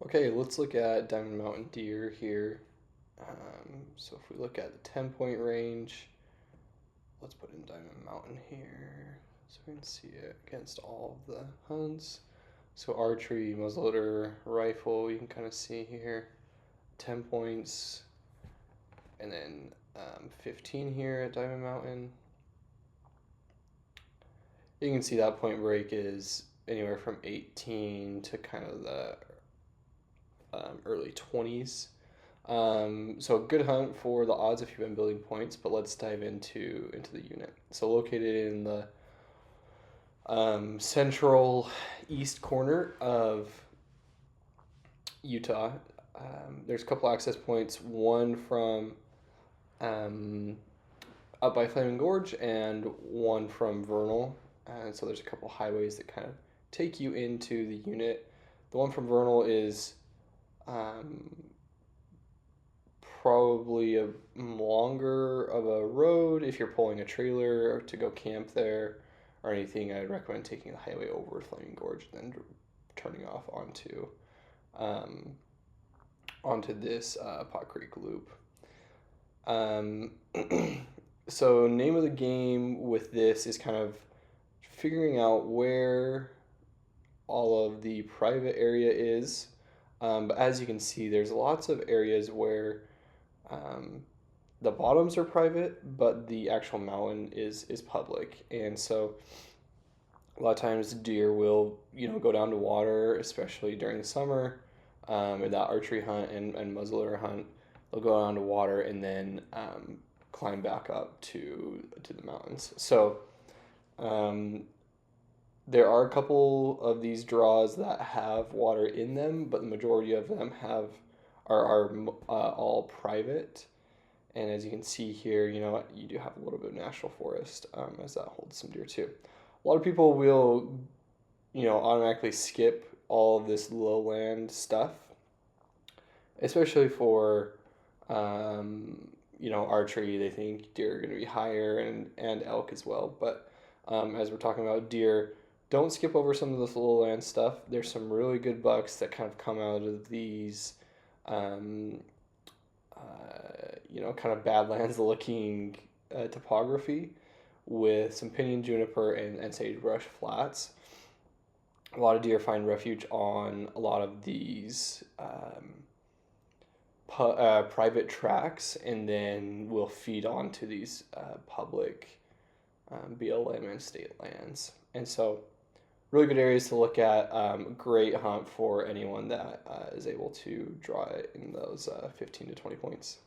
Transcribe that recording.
Okay, let's look at Diamond Mountain deer here. So if we look at the 10-point range, let's put in Diamond Mountain here so we can see it against all of the hunts. So archery, muzzleloader, rifle, you can kind of see here, 10 points, and then 15 here at Diamond Mountain. You can see that point break is anywhere from 18 to kind of the early 20s. So a good hunt for the odds if you've been building points, but let's dive into the unit. So located in the central east corner of Utah, there's a couple access points. One from um, up by Flaming Gorge, and one from Vernal. And so there's a couple highways that kind of take you into the unit. The one from Vernal is um, probably a longer of a road if you're pulling a trailer to go camp there or anything. I'd recommend taking the highway over Flaming Gorge and then turning off um, onto this Pot Creek loop. Um, so name of the game with this is kind of figuring out where all of the private area is. But as you can see, there's lots of areas where um, the bottoms are private, but the actual mountain is public, and so a lot of times deer will go down to water, especially during the summer, or that archery hunt and muzzleloader hunt. They'll go down to water and then climb back up to the mountains. So um, there are a couple of these draws that have water in them, but the majority of them are all private. And as you can see here, you do have a little bit of national forest, as that holds some deer too. A lot of people will, automatically skip all of this lowland stuff, especially for, archery. They think deer are going to be higher and elk as well. But as we're talking about deer, don't skip over some of this lowland stuff. There's some really good bucks that kind of come out of these um, kind of badlands looking topography with some pinyon juniper and sagebrush flats. A lot of deer find refuge on a lot of these private tracks and then will feed onto these public BLM and state lands. And so, really good areas to look at. Great hunt for anyone that is able to draw it in those 15 to 20 points.